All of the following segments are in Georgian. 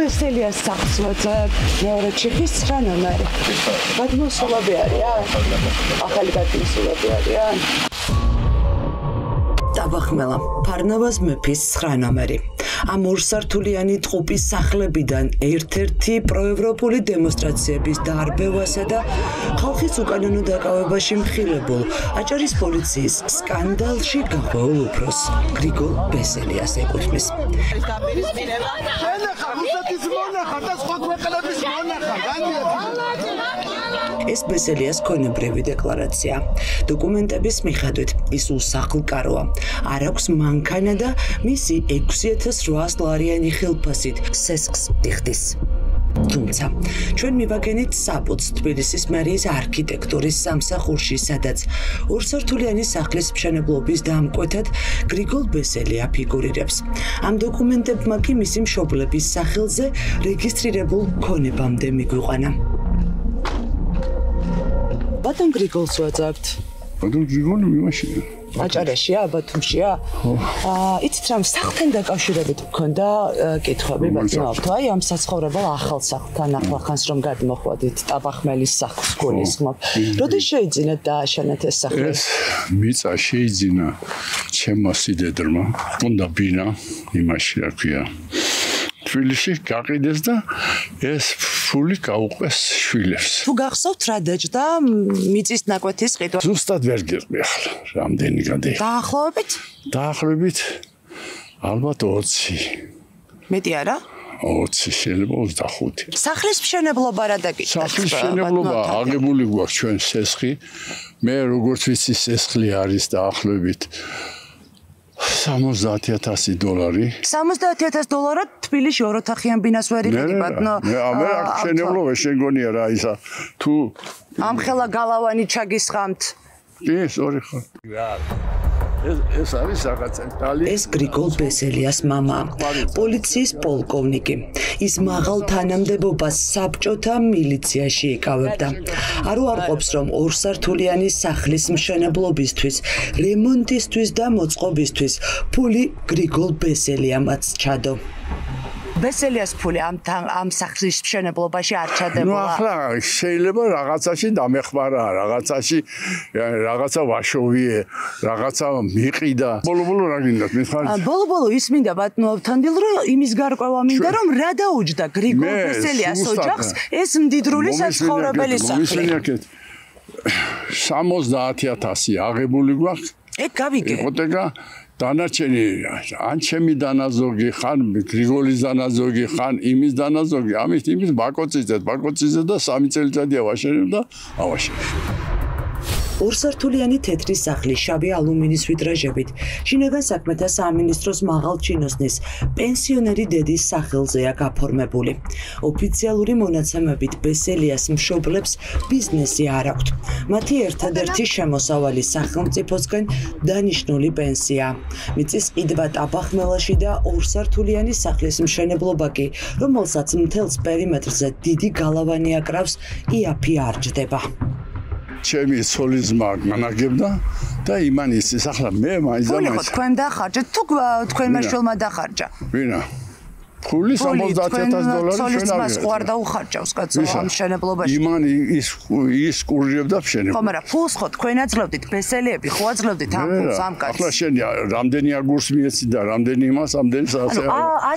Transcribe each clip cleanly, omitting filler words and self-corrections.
ბესელიას სახლს ვაძებ, მეორე ჩიხის 9 ნომერი. გადმოსულები არიან? ახალი გადმოსულები არიან? დაბახმელა, ფარნავაზ მეფის 9 ნომერი. ამ ორსართულიანი ტყუპის სახლებიდან ერთ-ერთი პროევროპული დემონსტრაციების დარბევასა და ხალხის უკანონო დაკავებაში მხილებულ აჭარის პოლიციის სკანდალში გახვეულ უფროს გრიგოლ ბესელიას ეკუთვნის. ეს ბესელიას ქონებრივი დეკლარაცია. დოკუმენტების მიხედვით ის უსახლკაროა. არ აქვს მანქანა და მისი 6800 ლარიანი ხილფასით სესხს იხდის. თუმცა, ჩვენ მივაგენით საბუთს თბილისის მერიის არქიტექტურის სამსახურში, სადაც ორსართულიანი სახლის მშენებლობის დამკვეთად გრიგოლ ბესელია ფიგურირებს. ამ დოკუმენტებმა კი მისი მშობლების სახელზე რეგისტრირებულ ქონებამდე მიგვიყვანა. ბატონ გრიგოლს ვაძებთ. ბატონ გრიგოლი მიმაშია. აჭარაშია, ბათუმშია? იცით რამ სახლთან დაკავშირებით მქონდა კითხვები ბატონო. აი ამ საცხოვრებელ ახალ სახლთან ახლახანს რომ გადმოხვედით ტაბახმელის სახლს გულისხმობ. როდის შეიძინეთ დააშენეთ ეს სახლი? ეს მიწა შეიძინა ჩემო სიდედრმა. უნდა ბინა იმაში რა ქვია. თბილისში გაყიდეს და ეს ფული გაუყვეს შვილებს. თუ გახსოვთ რა დაჯდა მიწის ნაკვეთის ყიდვა? ზუსტად ვერ გიყრი ახლა რამდენი გადი. დაახლოებით? დაახლოებით ალბათ 20. მეტი არა? 20 შეიძლება 25. სახლის მშენებლობა რა დაგიჭირეთ? სახლის მშენებლობა აგებული გვაქვს ჩვენ სესხი. მე როგორც ვიცი სესხლი არის დაახლოებით $70,000. $70,000 თბილისში ოროთახიან ბინას ვერ იყიდი ბატონო. მე აქ მშენებლობა შეგონია რა ისა თუ ამხელა გალავანი ჩაგისხამთ. ის ორი ხო. ეს არის რაღაცა. ეს გრიგოლ ბესელიას მამა, პოლიციის პოლკოვნიკი. ის მაღალ თანამდებობას საბჭოთა მილიციაში იკავებდა. არ უარყოფს, რომ ორსართულიანი სახლის მშენებლობისთვის, რემონტისთვის და მოწყობისთვის ფული გრიგოლ ბესელიამაც ჩადო. ბესელიას ფული ამ სახლის მშენებლობაში არ ჩადებულა. ნუ ახლა შეიძლება რაღაცაში დამეხმარა, რაღაცაში რაღაცა ვაშოვიე, რაღაცა მიყიდა. ბოლო-ბოლო რა გინდათ მითხარით? ბოლო-ბოლო ის მინდა ბატონო ავთანდილ რომ იმის გარკვევა მინდა რომ რა დაუჯდა გრიგოლ ბესელიას ოჯახს ეს მდიდრული საცხოვრებელი სახლი. 70,000 აღებული გვაქვს. ეგ გავიგე. იპოთეკა დანარჩენი ან ჩემი დანაზოგი ხან გრიგოლის დანაზოგი ხან იმის დანაზოგი ამით იმის ბაკოწიძეთ და 3 წელიწადია ვაშენებ და ავაშენებ. ორსართულიანი თეთრი სახლი შავი ალუმინის ვიტრაჟებით შინაგან საქმეთა სამინისტროს მაღალ ჩინოსნის პენსიონერი დედის სახელზეა გაფორმებული. ოფიციალური მონაცემებით ბესელიას მშობლებს ბიზნესი არ აქვთ. მათი ერთადერთი შემოსავალი სახელმწიფოსგან დანიშნული პენსია. მიწის ყიდვა ტაბახმელაში და ორსართულიანი სახლის მშენებლობა კი, რომელსაც მთელს პერიმეტრზე დიდი გალავანი აკრავს, იაფი არ ჯდება. ჩემი ცოლისმა განაგებდა და იმან ისის ახლა მე მაინც თქვენ დახარჯეთ თუ თქვენმა შვილმა დახარჯა? ვინა? ფული $70,000 ცოლისმას ყوار დაუხარჯავს კაცო ამ მშენებლობაში. იმან ის კურჟებდა მშენებლობა. ხო, მაგრამ ფულს ხო თქვენ აძლევდით ბესელიები, ხო აძლევდით ამ ფულს ამ კაცს? ახლა შენ რამდენი აგურს მიეცი და რამდენი იმას, რამდენი ასე.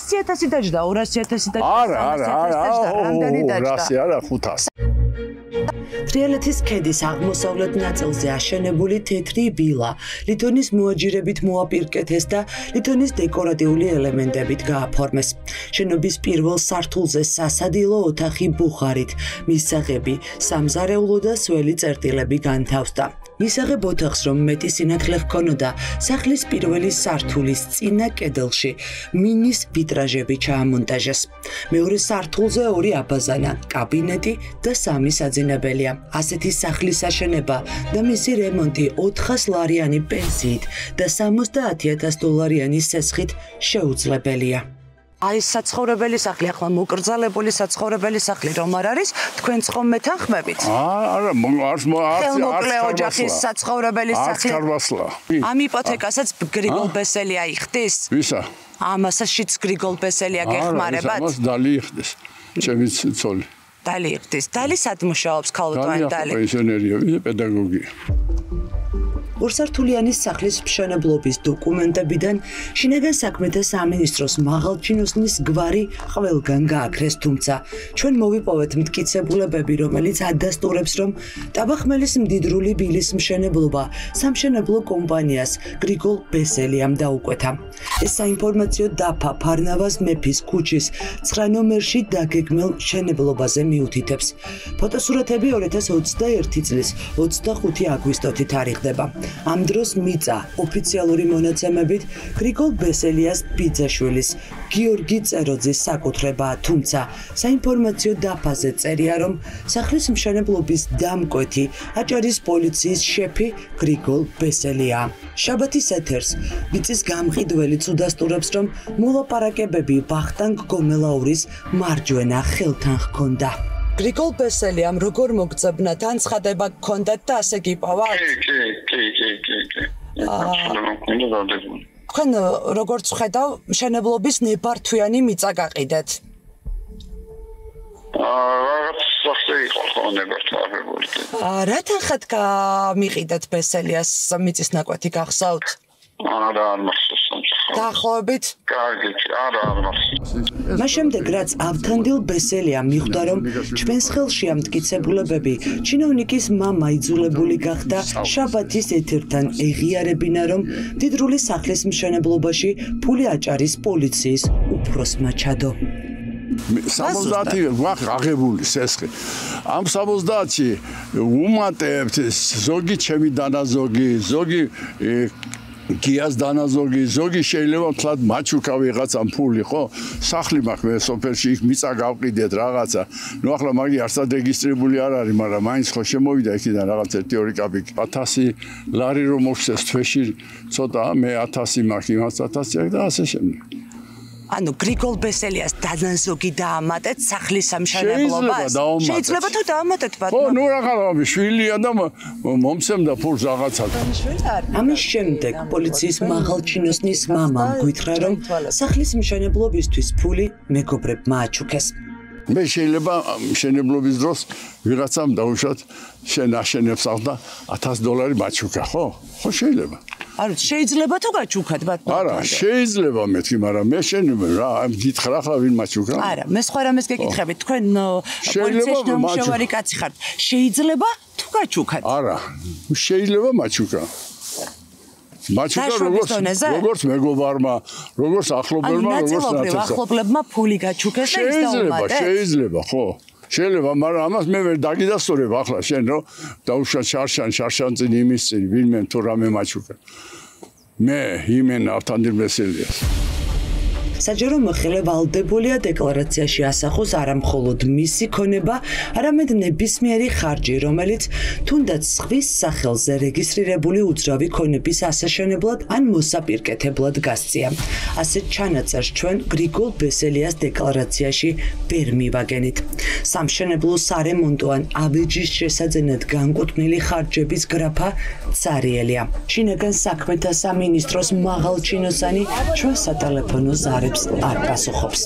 100,000 დაჯდა, 200,000 დაჯდა. რამდენი დაჯდა? 100 არა 500. თრიალეთის ქედის აღმოსავლეთ ნაწილზე აშენებული თეთრი ვილა ლითონის მოაჯირებით მოაპირკეთეს და ლითონის დეკორატიული ელემენტებით გააფორმეს. შენობის პირველ სართულზე სასადილო ოთახი ბუხარით, მისაღები, სამზარეულო და სველი წერტილები განთავსდა. მისაღებ ოთახს რომ მეტი სინათლე ჰქონოდა, სახლის პირველი სართულის წინა კედელში მინის ვიტრაჟები ჩაამონტაჟეს. მეორე სართულზე 2 აბაზანა, კაბინეტი და 3 საძინებელია. ასეთი სახლის აშენება და მისი რემონტი 400 ლარიანი პენსიით და $70,000 სესხით შეუძლებელია. აი საცხოვრებელი სახლი ახლა მოკრძალებული საცხოვრებელი სახლი რომ არ არის თქვენ ხომ მეთანხმებით? არა, ხელმოკლე ოჯახის საცხოვრებელი სახლი. ამ იპოთეკასაც გრიგოლ ბესელია იხდის? ვისა? ამასაც გრიგოლ ბესელია გეხმარებათ? ამას დალი იხდის. ჩემი ცოლი. დალი იხდის. დალი სად მუშაობს ქალბატონი დალი? ინჟინერია, პედაგოგი. ორსართულიანი სახლის მშენებლობის დოკუმენტებიდან შინაგან საქმეთა სამინისტროს მაღალჩინოსნის გვარი ყველგან გააქრეს, თუმცა ჩვენ მოვიპოვეთ მტკიცებულებები, რომელიც ადასტურებს, რომ ტაბახმელის მდიდრული ბილის მშენებლობა სამშენებლო კომპანიას გრიგოლ ბესელიამ დაუკვეთა. ეს საინფორმაციო დაფა ფარნავაზ მეფის ქუჩის 9 ნომერში დაგეგმილ მშენებლობაზე მიუთითებს. ფოტოსურათები 2021 წლის 25 აგვისტოთი თარიღდება. ამ დროს მიწა ოფიციალური მონაცემებით გრიგოლ ბესელიას ბიძაშვილის გიორგი წეროძის საკუთრებაა, თუმცა საინფორმაციო დაფაზე წერია, რომ სახლის მშენებლობის დამკვეთი აჭარის პოლიციის შეფი გრიგოლ ბესელია. შაბათის ეთერს მიწის გამყიდველიც უდასტურებს, რომ მოლაპარაკებები ვახტანგ გომელაურის მარჯვენა ხელთან ჰქონდა. გრიგოლ ბესელიამ როგორ მოგწებნა განცხადება გქონდათ და ასე გიპოვათ? თქვენ როგორც ხედავ, მშენებლობის ნებართვიანი მიწა გაყიდეთ. რაღაც სახე იყო ნებართვიანი. რა თანხად გამიყიდეთ ბესელიას მიწის ნაკვეთი გახსოვთ? არა, არ მახსოვს. დაახლოებით? კარგი, არა, არ მახსოვს. მას შემდეგ, რაც ავთანდილ ბესელიამ მიხვდა, რომ ჩვენს ხელშია მტკიცებულებები, ჩინოვნიკის მამა იძულებული გახდა შაბათის ეთერთან ეღიარებინა, რომ მდიდრული სახლის მშენებლობაში ფული აჭარის პოლიციის უფროსმა ჩადო. 70 ვახ აღებული სესხი. ამ 70-ში უმატებთ ზოგი ჩემი დანაზოგი, ზოგი გიას დანაზოგი, ზოგი შეიძლება თლად მაჩუკა ვიღაცამ ფული, ხო? სახლი მაქვს მე სოფელში, იქ მიწა გავყიდეთ რაღაცა. ნუ ახლა მაგი არცად რეგისტრირებული არ არის, მაგრამ მაინც ხო შემოვიდა იქიდან რაღაც 1-2 კაპიკი. 1000 ლარი რომ მოხსეს თვეში ცოტა, მე 1000 მაქვს, იმას 1000 და ასე შემდეგ. ანუ გრიგოლ ბესელიას დანაზოგი დაამატეთ სახლის სამშენებლობას? შეიძლება თუ დაამატეთ ბატონო. ო, ნუ რაღაცა შვილია და მომცემდა ფულს რაღაცა. ამის შემდეგ პოლიციის მაღალჩინოსნის მამამ გვითხრა, რომ სახლის მშენებლობისთვის ფული მეგობრებმა აჩუქეს. მე შეიძლება მშენებლობის დროს ვიღაცამ დაუშვათ შენ აშენებს და $1000 მაჩუკა, ხო? ხო შეიძლება. არა, შეიძლება თუ გაჩუქათ ბატონო. არა, შეიძლება მეთქი, მაგრამ მე შენ რა, გითხრა ახლა ვინ მაჩუკა? არა, მე სხვა რამეს გეკითხებით, თქვენ პოლიციაში დამუშავარი კაცი ხართ. შეიძლება თუ გაჩუქათ? არა, შეიძლება მაჩუკა. მაჩუკა როგორც მეგობარმა, როგორც ახლობელმა, როგორც ნაწილობრივ ახლობლებმა ფული გაჩუქეს და ის დაუმატეს. შეიძლება, ხო. შეიძლება, მაგრამ ამას მე ვერ დაგიდასტურებ ახლა შენ რომ დაუშვა შარშან წინ იმის წინ ვინმე თუ რამე მაჩუკა. მე იმენ ავთანდილ ბესელიას. საჯარო მოხელე ვალდებულია დეკლარაციაში ასახოს არა მხოლოდ მისი ქონება, არამედ ნებისმიერი ხარჯი, რომელიც თუნდაც სხვის სახელზე რეგისტრირებული უძრავი ქონების ასაშენებლად ან მოსაპირკეთებლად გასწია. ასეთ ჩანაწერს ჩვენ გრიგოლ ბესელიას დეკლარაციაში ვერ მივაგენით. სამშენებლო სარემონტო ან ავეჯის შესაძენად განკუთვნილი ხარჯების გრაფა цариელია. შინაგან საქმეთა სამინისტროს მაღალჩინოსანი ჩვენ სატელეფონო ზარებს არ პასუხობს.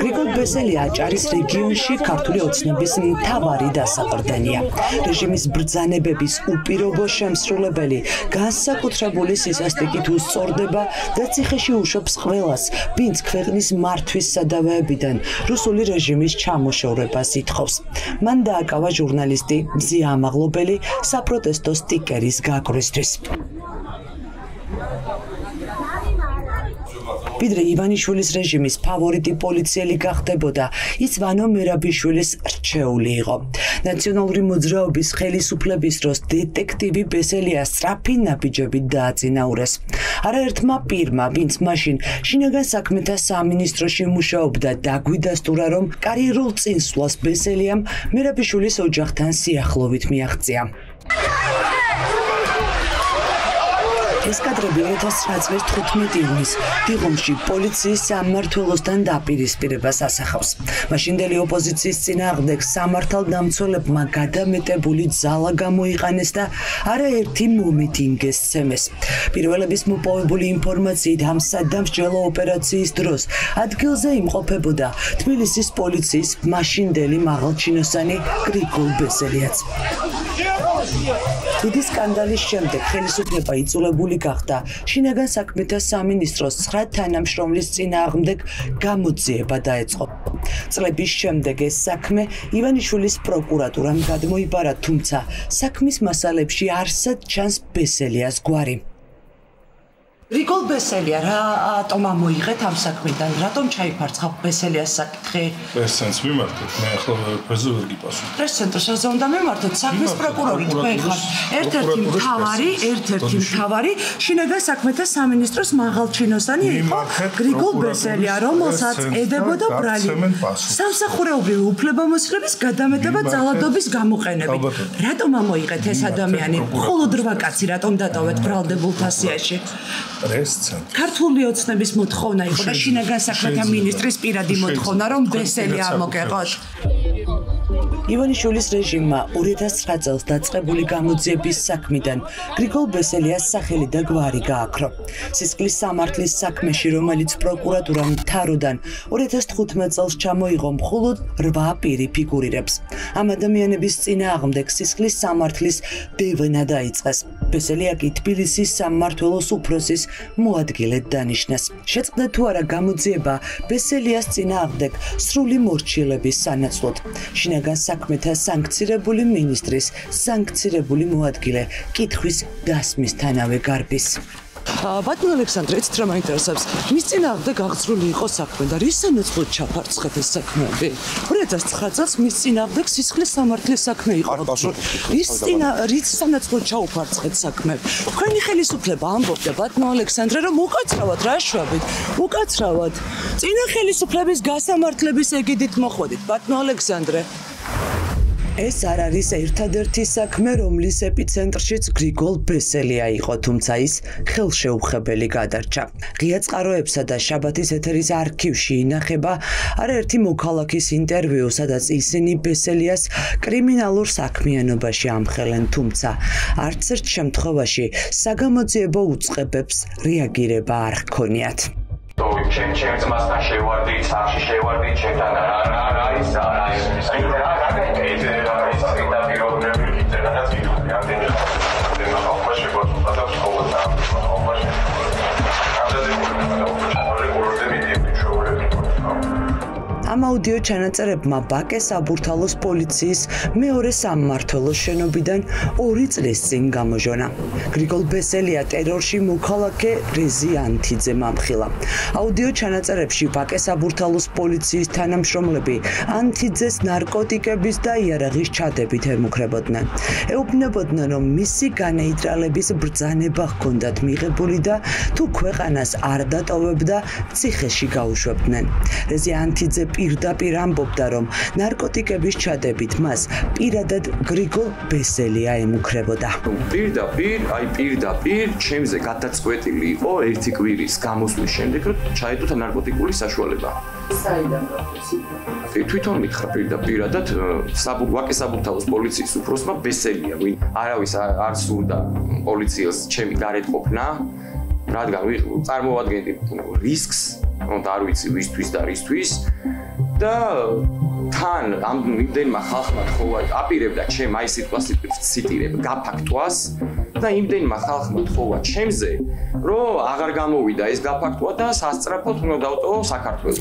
გრიგოლ ბესელია აჭარის რეგიონში ქართული ოცნების მთავარი დასაყრდენია. რეჟიმის ბრძანებების უპირობო შემსრულებელი, განსაკუთრებული სისასტიკით უსწორდება და ციხეში უშვებს ყველას, ვინც ქვეყნის მართვის სადავეებიდან რუსული რეჟიმის ჩამოშორებას ითხოვს. მან დააკავა ჟურნალისტი მზია ამაღლობელი საპროტესტო სტიკერის გაგვრისთვის. ვიდრე ივანიშვილის რეჟიმის ფავორიტი პოლიციელი გახდებოდა, ის ვანო მერაბიშვილის რჩეული იყო. ნაციონალური მოძრაობის ხელისუფლების დროს დეტექტივი ბესელიას სწრაფი ნაბიჯებით დააწინაურეს. არაერთმა პირმა, ვინც მაშინ შინაგან საქმეთა სამინისტროში მუშაობდა, დაგვიდასტურა, რომ კარიერულ წინსვლას ბესელიამ მერაბიშვილის ოჯახთან სიახლოვით მიაღწია. ეს კადრები 2009 წლის 15 ივნისს დიღომში პოლიციის სამმართველოსთან დაპირისპირებას ასახავს. მაშინდელი ოპოზიციის წინააღმდეგ სამართალდამცველებმა გადამეტებული ძალა გამოიყენეს და არაერთი მომიტინგეს სცემეს. პირველების მოპოვებული ინფორმაციით ამ სადამსჯელო ოპერაციის დროს ადგილზე იმყოფებოდა თბილისის პოლიციის მაშინდელი მაღალჩინოსანი გრიგოლ ბესელიაც. დიდი სკანდალის შემდეგ ხელისუფლება იძულებული გახდა შინაგან საქმეთა სამინისტროს 9 თანამშრომლის წინააღმდეგ გამოძიება დაეწყო. წლების შემდეგ ეს საქმე ივანიშვილის პროკურატურამ გადმოიბარა, თუმცა საქმის მასალებში არსად ჩანს ბესელიას გვარი. გრიგოლ ბესელია რა ატომა მოიღეთ ამ საქმიდან? რატომ ჩაიფარცხა ბესელიას საკითხი? პრეს-ცენტრს მიმართეთ, მე ახლა პრესზე ვერ გიპასუხებ. პრეს-ცენტრს რაზე უნდა მიმართოთ? საქმის პროკურორი თქვენ ხართ. ერთ-ერთი მთავარი შინაგან საქმეთა სამინისტროს მაღალჩინოსანი იყო გრიგოლ ბესელია, რომელსაც ედებოდა ბრალი სამსახურეობრივი უფლებამოსილების გადამეტება ძალადობის გამოყენებით. რატომ ამოიღეთ ეს ადამიანი? მხოლოდ 8 კაცი რატომ დატოვეთ ბრალდებულთა სიაში? ქართული ოცნების მოთხოვნა იყო და შინაგან საქმეთა მინისტრის პირადი მოთხოვნა, რომ ბესელია ამოგეყოთ. ივანიშვილის რეჟიმმა 2009 წელს დაწყებული გამოძიების საქმიდან გრიგოლ ბესელიას სახელი და გვარი გააქრო. სისხლის სამართლის საქმეში, რომელიც პროკურატურამ თაროდან 2015 წელს ჩამოიღო, მხოლოდ 8 პირი ფიგურირებს. ამ ადამიანების წინააღმდეგ სისხლის სამართლის დევნა დაიწყეს. ბესელია კი თბილისის სამმართველოს უფროსის მოადგილედ დანიშნეს. შეწყდა თუ არა გამოძიება ბესელიას წინააღმდეგ სრული მორჩილების სანაცვლოდ. შინაგან საქმეთა სანქცირებული მინისტრის სანქცირებული მოადგილე კითხვის დასმისთანავე გარბის. ბატონ ალექსანდრე, იცით რა მაინტერესებს? მის წინააღმდეგ გაღწრული იყო საქმე და რის სანაცვლოდ ჩაფარცხეთ ეს საქმეები? 2009 წელს მის წინააღმდეგ სისხლის სამართლის საქმე იყო. რის სანაცვლოდ ჩაუფარცხეთ საქმეები? თქვენი ხელისუფლება ამბობდა, ბატონ ალექსანდრე, რომ უკაცრავად რა შვაბით? უკაცრავად. წინა ხელისუფლების გასამართლების ეგიდით მოხვედით, ბატონ ალექსანდრე. ეს არ არის ერთადერთი საქმე, რომლის ეპიცენტრშიც გრიგოლ ბესელია იყო, თუმცა ის ხელშეუხებელი გადარჩა. ღია წყაროებსა და შაბათის ეთერის არქივში ინახება არაერთი მოქალაქის ინტერვიუ, სადაც ისინი ბესელიას კრიმინალურ საქმიანობაში ამხელენ, თუმცა არც ერთ შემთხვევაში საგამოძიებო უწყებებს რეაგირება არ ჰქონიათ. ჩემ ძმასთან შევარდი, ცახში შევარდი, ჩემთან არის ამ აუდიო ჩანაწერებმა ბაკე საბურთალოს პოლიციის მეორე სამმართველოს შენობიდან 2 წლის წინ გამოჟონა. გრიგოლ ბესელია ტერორში მოქალაქე რეზი ანთიძემ ამხილა. აუდიო ჩანაწერებში ბაკე საბურთალოს პოლიციის თანამშრომლები ანთიძეს ნარკოტიკების და იარაღის ჩადებით ემუქრებოდნენ. ეუბნებოდნენ, რომ მისი განეიტრალების ბრძანება ჰქონდათ მიღებული და თუ ქვეყანას არ დატოვებდა, ციხეში გაუშვებდნენ. რეზი ანთიძე პირდაპირ ამბობდა, რომ ნარკოტიკების ჩადებით მას პირადად გრიგოლ ბესელია ემუქრებოდა. პირდაპირ ჩემზე გადაწყვეტილი იყო 1 კვირის გამოსვლის შემდეგ, რომ ჩაედოთ ნარკოტიკული საშუალება. საიდან? თვითონ მითხრა პირდაპირადად ვაკე საბურთალოს პოლიციის უფროსმა ბესელია, ვინ არავის არ სურდა პოლიციას ჩემი გარეთ ყოფნა, რადგან წარმოვადგენდი რისკს, რომ არ ვიცი ვისთვის და რისთვის და თან ამ იმდენმა ხალხმა თხოვა აპირებდა ჩემ აი სიტყვას ციტირებ გაფაქტვას და იმდენმა ხალხმა თხოვა ჩემზე რომ აღარ გამოვიდა ეს გაფაქტვა და სასწრაფოდ უნდა დავტოვო საქართველოს.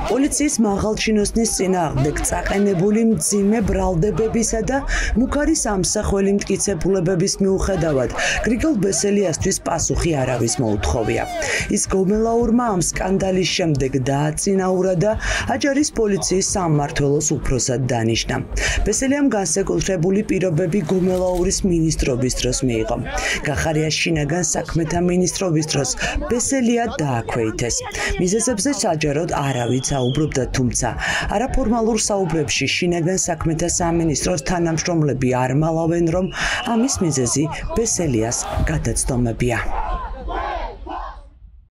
პოლიციის მაღალჩინოსნის წინააღმდეგ წაყენებული მძიმე ბრალდებებისა და მუქარი სამსახველი მტკიცებულებების მიუხედავად გრიგოლ ბესელიასთვის პასუხი არავის მოუთხოვია. ის გომელაურმა ამ სკანდალის შემდეგ დააწინაურა და აჯარის პოლიციის სამმართველოს უფროსად დანიშნა. ბესელიამ განსაკუთრებული პირობები გომელაურის მინისტრობის დროს მიიღო. გახარია შინაგან საქმეთა მინისტრობის დროს ბესელია დააქვეითეს. მიზეზებზე საჯაროდ არავის საუბრობდა, თუმცა არაფორმალურ საუბრებში შინაგან საქმეთა სამინისტროს თანამშრომლები არ მალავენ, რომ ამის მიზეზი ბესელიას გადაცდომებია.